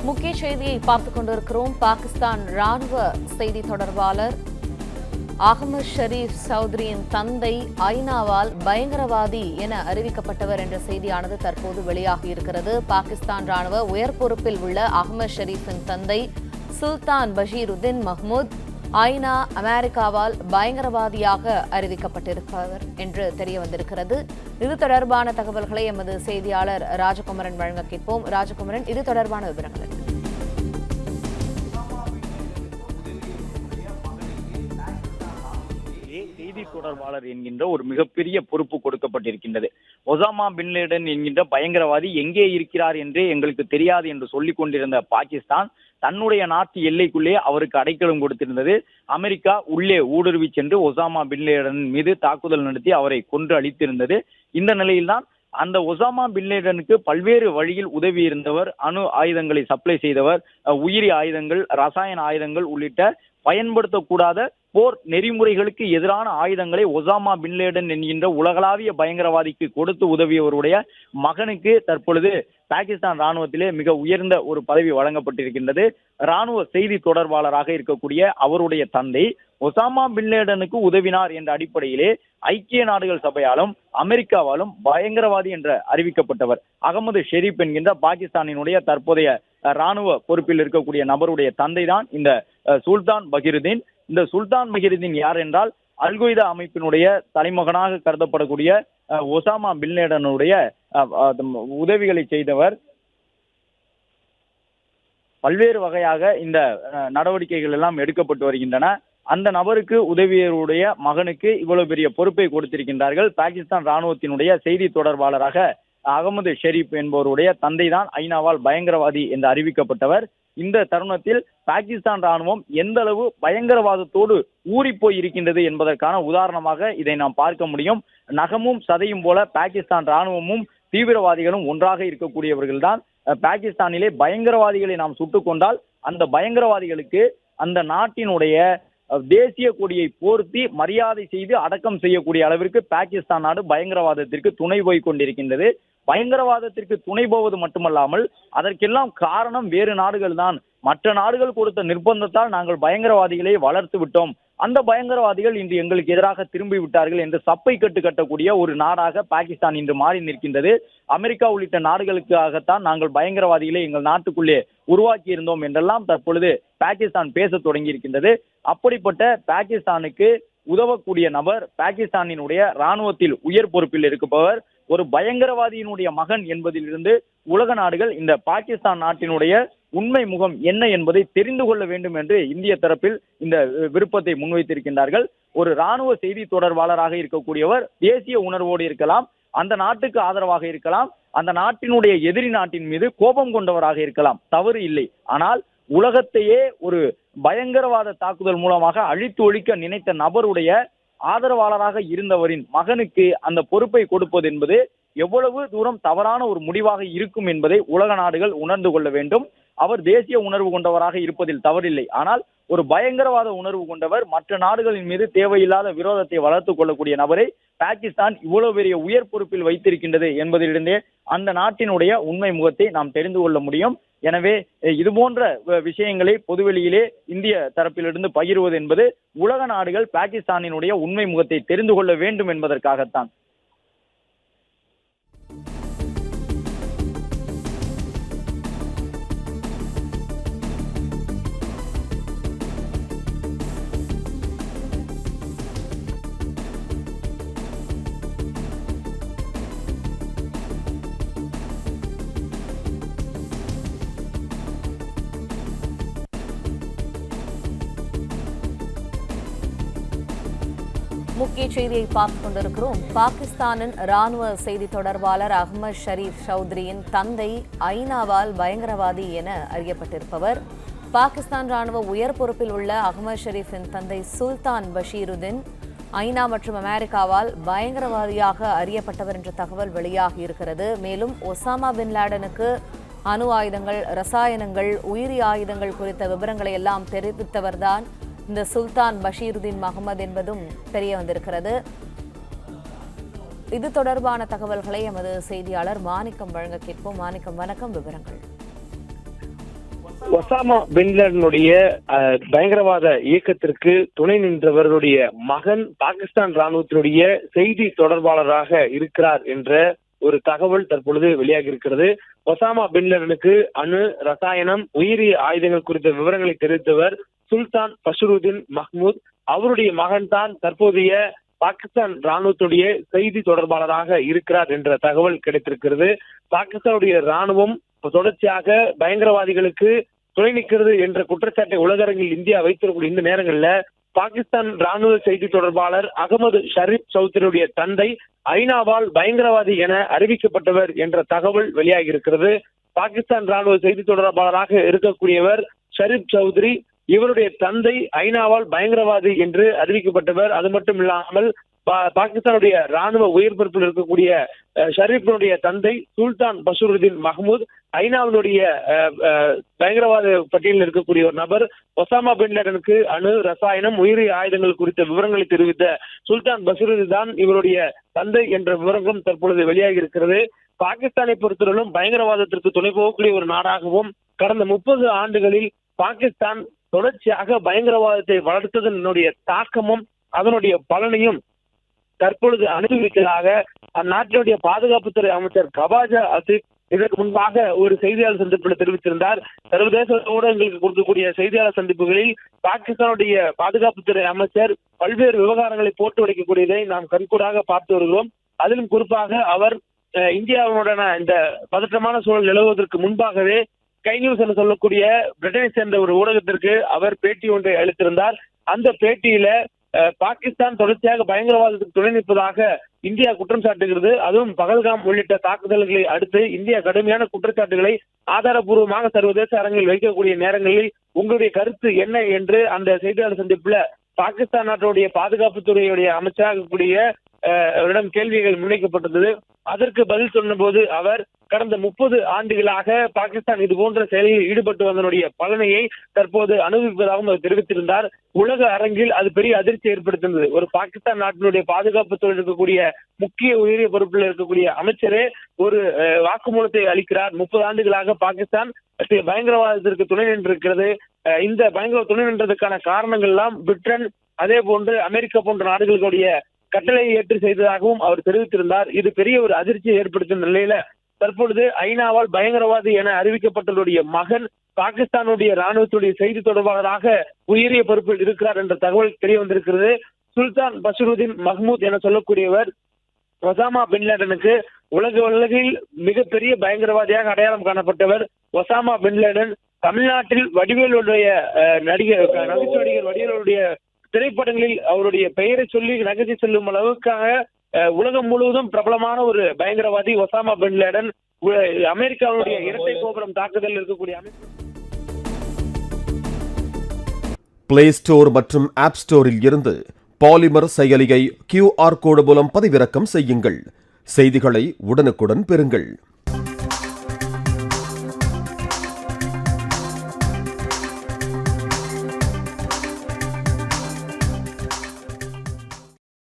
முக்கிய செய்தியை பார்த்துக் கொண்டிருக்கிறோம். பாகிஸ்தான் ராணுவ செய்தி தொடர்பாளர் அகமது ஷரீப் சௌத்ரியின் தந்தை ஐநாவால் பயங்கரவாதி என அறிவிக்கப்பட்டவர் என்ற செய்தியானது தற்போது வெளியாகியிருக்கிறது. பாகிஸ்தான் ராணுவ உயர் பொறுப்பில் உள்ள அகமது ஷரீஃபின் தந்தை சுல்தான் பஷீருதீன் மஹ்மூத் ஐநா அமெரிக்காவால் பயங்கரவாதியாக அறிவிக்கப்பட்டிருப்பவர் என்று தெரிய வந்திருக்கிறது. இது தொடர்பான தகவல்களை எமது செய்தியாளர் ராஜகுமரன் வழங்க கேட்போம். ராஜகுமரன், இது தொடர்பான விவரங்கள். செய்தி தொடர்பாளர் என்கின்ற ஒரு மிகப்பெரிய பொறுப்பு கொடுக்கப்பட்டிருக்கின்றது. ஒசாமா பின் லேடன் என்கின்ற பயங்கரவாதி எங்கே இருக்கிறார் என்றே எங்களுக்கு தெரியாது என்று சொல்லிக் கொண்டிருந்த பாகிஸ்தான் தன்னுடைய நாட்டு எல்லைக்குள்ளே அவருக்கு அடைக்கலம் கொடுத்திருந்தது. அமெரிக்கா உள்ளே ஊடுருவி சென்று ஒசாமா பின் லேடன் மீது தாக்குதல் நடத்தி அவரை கொன்று அழித்திருந்தது. இந்த நிலையில்தான் அந்த ஒசாமா பின் லேடனுக்கு பல்வேறு வழியில் உதவி இருந்தவர், அணு ஆயுதங்களை சப்ளை செய்தவர், உயிரி ஆயுதங்கள், ரசாயன ஆயுதங்கள் உள்ளிட்ட பயன்படுத்தக்கூடாத போர் நெறிமுறைகளுக்கு எதிரான ஆயுதங்களை ஒசாமா பின் லேடன் என்கின்ற உலகளாவிய பயங்கரவாதிக்கு கொடுத்து உதவியவருடைய மகனுக்கு தற்பொழுது பாகிஸ்தான் ராணுவத்திலே மிக உயர்ந்த ஒரு பதவி வழங்கப்பட்டிருக்கின்றது. ராணுவ செய்தி தொடர்பாளராக இருக்கக்கூடிய அவருடைய தந்தை ஒசாமா பின் லேடனுக்கு உதவினார் என்ற அடிப்படையிலே ஐக்கிய நாடுகள் சபையாலும் அமெரிக்காவாலும் பயங்கரவாதி என்று அறிவிக்கப்பட்டவர் அகமது ஷெரீப் என்கின்ற பாகிஸ்தானினுடைய தற்போதைய ராணுவ பொறுப்பில் இருக்கக்கூடிய நபருடைய தந்தை தான் இந்த சுல்தான் பஷீருதீன். இந்த சுல்தான் பஷீருதீன் யார் என்றால் அல்-கொய்தா அமைப்பினுடைய தலைமகனாக கருதப்படக்கூடிய ஒசாமா பின் லேடனுடைய உதவிகளை செய்தவர். பல்வேறு வகையாக இந்த நடவடிக்கைகள் எல்லாம் எடுக்கப்பட்டு வருகின்றன. அந்த நபருக்கு உதவியருடைய மகனுக்கு இவ்வளவு பெரிய பொறுப்பை கொடுத்திருக்கின்றார்கள். பாகிஸ்தான் ராணுவத்தினுடைய செய்தி தொடர்பாளராக அகமது ஷெரீப் என்பவருடைய தந்தை தான் ஐநாவால் பயங்கரவாதி என்று அறிவிக்கப்பட்டவர். இந்த தருணத்தில் பாகிஸ்தான் ராணுவம் எந்த அளவு பயங்கரவாதத்தோடு ஊறி போய் இருக்கின்றது என்பதற்கான உதாரணமாக இதை நாம் பார்க்க முடியும். நகமும் சதையும் போல பாகிஸ்தான் ராணுவமும் தீவிரவாதிகளும் ஒன்றாக இருக்கக்கூடியவர்கள் தான். பாகிஸ்தானிலே பயங்கரவாதிகளை நாம் சுட்டுக் கொண்டால் அந்த பயங்கரவாதிகளுக்கு அந்த நாட்டினுடைய தேசிய கொடியை போர்த்தி மரியாதை செய்து அடக்கம் செய்யக்கூடிய அளவிற்கு பாகிஸ்தான் நாடு பயங்கரவாதத்திற்கு துணை போய் கொண்டிருக்கின்றது. பயங்கரவாதத்திற்கு துணை போவது மட்டுமல்லாமல் அதற்கெல்லாம் காரணம் வேறு நாடுகள் தான். மற்ற நாடுகள் கொடுத்த நிர்பந்தத்தால் நாங்கள் பயங்கரவாதிகளை வளர்த்து விட்டோம், அந்த பயங்கரவாதிகள் இன்று எங்களுக்கு எதிராக திரும்பி விட்டார்கள் என்று சப்பை கட்டக்கூடிய ஒரு நாடாக பாகிஸ்தான் இன்று மாறி நிற்கின்றது. அமெரிக்கா உள்ளிட்ட நாடுகளுக்காகத்தான் நாங்கள் பயங்கரவாதிகளை எங்கள் நாட்டுக்குள்ளே உருவாக்கி இருந்தோம் என்றெல்லாம் தற்பொழுது பாகிஸ்தான் பேச தொடங்கி இருக்கின்றது. அப்படிப்பட்ட பாகிஸ்தானுக்கு உதவக்கூடிய நபர் பாகிஸ்தானினுடைய ராணுவத்தில் உயர் பொறுப்பில் இருப்பவர் ஒரு பயங்கரவாதியினுடைய மகன் என்பதிலிருந்து உலக நாடுகள் இந்த பாகிஸ்தான் நாட்டினுடைய உண்மை முகம் என்ன என்பதை தெரிந்து கொள்ள வேண்டும் என்று இந்திய தரப்பில் இந்த விருப்பத்தை முன்வைத்திருக்கின்றார்கள். ஒரு ராணுவ செய்தி தொடர்பாளராக இருக்கக்கூடியவர் தேசிய உணர்வோடு இருக்கலாம், அந்த நாட்டுக்கு ஆதரவாக இருக்கலாம், அந்த நாட்டினுடைய எதிரி நாட்டின் மீது கோபம் கொண்டவராக இருக்கலாம், தவறு இல்லை. ஆனால் உலகத்தையே ஒரு பயங்கரவாத தாக்குதல் மூலமாக அழித்து ஒழிக்க நினைத்த நபருடைய ஆதரவாளராக இருந்தவரின் மகனுக்கு அந்த பொறுப்பை கொடுப்பது என்பது எவ்வளவு தூரம் தவறான ஒரு முடிவாக இருக்கும் என்பதை உலக நாடுகள் உணர்ந்து கொள்ள வேண்டும். அவர் தேசிய உணர்வு கொண்டவராக இருப்பதில் தவறில்லை, ஆனால் ஒரு பயங்கரவாத உணர்வு கொண்டவர், மற்ற நாடுகளின் மீது தேவையில்லாத விரோதத்தை வளர்த்துக் கொள்ளக்கூடிய நபரை பாகிஸ்தான் இவ்வளவு பெரிய உயர் பொறுப்பில் வைத்திருக்கின்றது என்பதிலிருந்தே அந்த நாட்டினுடைய உண்மை முகத்தை நாம் தெரிந்து கொள்ள முடியும். எனவே இது போன்ற விஷயங்களை பொதுவெளியிலே இந்திய தரப்பிலிருந்து பகிர்வது என்பது உலக நாடுகள் பாகிஸ்தானினுடைய உண்மை முகத்தை தெரிந்து கொள்ள வேண்டும் என்பதற்காகத்தான். முக்கிய செய்தியை பார்த்துக் கொண்டிருக்கிறோம். பாகிஸ்தானின் ராணுவ செய்தி தொடர்பாளர் அகமது ஷரீப் சௌத்ரியின் தந்தை ஐநாவால் பயங்கரவாதி என அறியப்பட்டிருப்பவர். பாகிஸ்தான் ராணுவ உயர் பொறுப்பில் உள்ள அகமது ஷரீஃபின் தந்தை சுல்தான் பஷீருதீன் ஐநா மற்றும் அமெரிக்காவால் பயங்கரவாதியாக அறியப்பட்டவர் என்ற தகவல் வெளியாகி இருக்கிறது. மேலும் ஒசாமா பின் லேடனுக்கு அணு ஆயுதங்கள், ரசாயனங்கள், உயிரி ஆயுதங்கள் குறித்த விவரங்களை எல்லாம் தெரிவித்தவர்தான் இந்த சுல்தான் பஷீருதீன் மஹமது என்பதும் தெரிய வந்திருக்கிறது. இது தொடர்பான தகவல்களை எமது செய்தியாளர் மாணிக்கம் வழங்க கேட்போம். மாணிக்கம், வணக்கம், விவரங்கள். ஒசாமா பின் லேடனுடைய பயங்கரவாத இயக்கத்திற்கு துணை நின்றவர்களுடைய மகன் பாகிஸ்தான் ராணுவத்தினுடைய செய்தி தொடர்பாளராக இருக்கிறார் என்ற ஒரு தகவல் தற்பொழுது வெளியாகி இருக்கிறது. ஒசாமா பின் லேடனுக்கு அணு, ரசாயனம், உயிரி ஆயுதங்கள் குறித்த விவரங்களை தெரிவித்தவர் சுல்தான் பஷ்ருதீன் மஹ்மூத். அவருடைய மகன் தான் தற்போதைய பாகிஸ்தான் ராணுவத்துடைய செய்தி தொடர்பாளராக இருக்கிறார் என்ற தகவல் கிடைத்திருக்கிறது. பாகிஸ்தானுடைய ராணுவம் தொடர்ச்சியாக பயங்கரவாதிகளுக்கு துணை நிற்கிறது என்ற குற்றச்சாட்டை உலகரங்கில் இந்தியா வைத்திருக்கக்கூடிய இந்த நேரங்களில் பாகிஸ்தான் ராணுவ செய்தி தொடர்பாளர் அகமது ஷரீப் சௌத்ரியுடைய தந்தை ஐநாவால் பயங்கரவாதி என அறிவிக்கப்பட்டவர் என்ற தகவல் வெளியாகி இருக்கிறது. பாகிஸ்தான் ராணுவ செய்தி தொடர்பாளராக இருக்கக்கூடியவர் ஷரீப் சௌத்ரி, இவருடைய தந்தை ஐநாவால் பயங்கரவாதி என்று அறிவிக்கப்பட்டவர். அது மட்டும் இல்லாமல் பாகிஸ்தானுடைய ராணுவ உயர் பொறுப்பில் இருக்கக்கூடிய ஷரீஃபினுடைய தந்தை சுல்தான் பஷ்ருதீன் மஹ்மூத் ஐநாவினுடைய பயங்கரவாத பட்டியலில் இருக்கக்கூடிய ஒரு நபர். ஒசாமா பின் லேடனுக்கு அணு, ரசாயனம், உயிரி ஆயுதங்கள் குறித்த விவரங்களை தெரிவித்த சுல்தான் பஷ்ருதீன் தான் இவருடைய தந்தை என்ற விவரங்களும் தற்பொழுது வெளியாகி இருக்கிறது. பாகிஸ்தானை பொறுத்தவரையிலும் பயங்கரவாதத்திற்கு துணை போகக்கூடிய ஒரு நாடாகவும் கடந்த 30 ஆண்டுகளில் பாகிஸ்தான் தொடர்ச்சியாக பயங்கரவாதத்தை வளர்த்ததனுடைய தாக்கமும் அதனுடைய பலனையும் தற்பொழுது அனுபவித்ததாக அந்நாட்டினுடைய பாதுகாப்புத்துறை அமைச்சர் கவாஜா ஆசிப் இதற்கு முன்பாக ஒரு செய்தியாளர் சந்திப்பில் தெரிவித்திருந்தார். சர்வதேச ஊடகங்களுக்கு கொடுக்கக்கூடிய செய்தியாளர் சந்திப்புகளில் பாகிஸ்தானுடைய பாதுகாப்புத்துறை அமைச்சர் பல்வேறு விவகாரங்களை போட்டு உடைக்கக்கூடியதை நாம் கண்கூடாக பார்த்து வருகிறோம். அதிலும் குறிப்பாக அவர் இந்தியாவுடன இந்த பதற்றமான சூழல் நிலவுவதற்கு முன்பாகவே ஸ்கை நியூஸ் என்று சொல்லக்கூடிய பிரிட்டனை சேர்ந்த ஒரு ஊடகத்திற்கு அவர் பேட்டி ஒன்றை அளித்திருந்தார். அந்த பேட்டியில பாகிஸ்தான் தொடர்ச்சியாக பயங்கரவாதத்துக்கு துணை நிற்பதாக இந்தியா குற்றம் சாட்டுகிறது. அதுவும் பகல்காம் உள்ளிட்ட தாக்குதல்களை அடுத்து இந்தியா கடுமையான குற்றச்சாட்டுகளை ஆதாரபூர்வமாக சர்வதேச அரங்கில் வைக்கக்கூடிய நேரங்களில் உங்களுடைய கருத்து என்ன என்று அந்த செய்தியாளர் சந்திப்புல பாகிஸ்தான் நாட்டுடைய பாதுகாப்புத்துறையுடைய அமைச்சராகக்கூடிய கேள்விகள் முன்வைக்கப்பட்டிருந்தது. அதற்கு பதில் சொன்னபோது அவர் கடந்த 30 ஆண்டுகளாக பாகிஸ்தான் இது போன்ற செயலில் ஈடுபட்டு வந்தனுடைய பலனையை தற்போது அனுபவிப்பதாகவும் அவர் தெரிவித்திருந்தார். உலக அரங்கில் அது பெரிய அதிர்ச்சி ஏற்படுத்தினது. ஒரு பாகிஸ்தான் நாட்டினுடைய பாதுகாப்புத்துறை இருக்கக்கூடிய முக்கிய உயரிய பொறுப்பில் இருக்கக்கூடிய அமைச்சரே ஒரு வாக்குமூலத்தை அளிக்கிறார். 30 ஆண்டுகளாக பாகிஸ்தான் பயங்கரவாதத்திற்கு துணை நின்றிருக்கிறது. இந்த பயங்கர துணை நின்றதுக்கான காரணங்கள் எல்லாம் பிரிட்டன், அதே போன்று அமெரிக்கா போன்ற நாடுகளுடைய கட்டளையை ஏற்று செய்ததாகவும் அவர் தெரிவித்திருந்தார். இது பெரிய ஒரு அதிர்ச்சியை ஏற்படுத்தும் நிலையில தற்பொழுது ஐநாவால் பயங்கரவாதி என அறிவிக்கப்பட்டவருடைய மகன் பாகிஸ்தானுடைய ராணுவத்துடைய செய்தி தொடர்பாளராக உயரிய பொறுப்பில் இருக்கிறார் என்ற தகவல் தெரிய வந்திருக்கிறது. சுல்தான் பஷ்ருதீன் மஹ்மூத் என சொல்லக்கூடியவர் ஒசாமா பின் லேடனுக்கு உலகில் மிகப்பெரிய பயங்கரவாதியாக அடையாளம் காணப்பட்டவர். ஒசாமா பின் லேடன் தமிழ்நாட்டில் வடிவேலுடைய நகைச்சுவை வடிவேலுடைய திரைப்படங்களில் அவருடைய பெயரை சொல்லி நகைச்சு செல்லும் அளவுக்காக உலகம் முழுவதும் பிரபலமான ஒரு பயங்கரவாதி ஒசாமா பின் லேடன். அமெரிக்காவுடைய இரட்டை கோபுரம் தாக்குதல் இருக்கக்கூடிய பிளே ஸ்டோர் மற்றும் ஆப் ஸ்டோரில் இருந்து பாலிமர் செயலியை QR கோடு மூலம் பதிவிறக்கம் செய்யுங்கள். செய்திகளை உடனுக்குடன் பெறுங்கள்.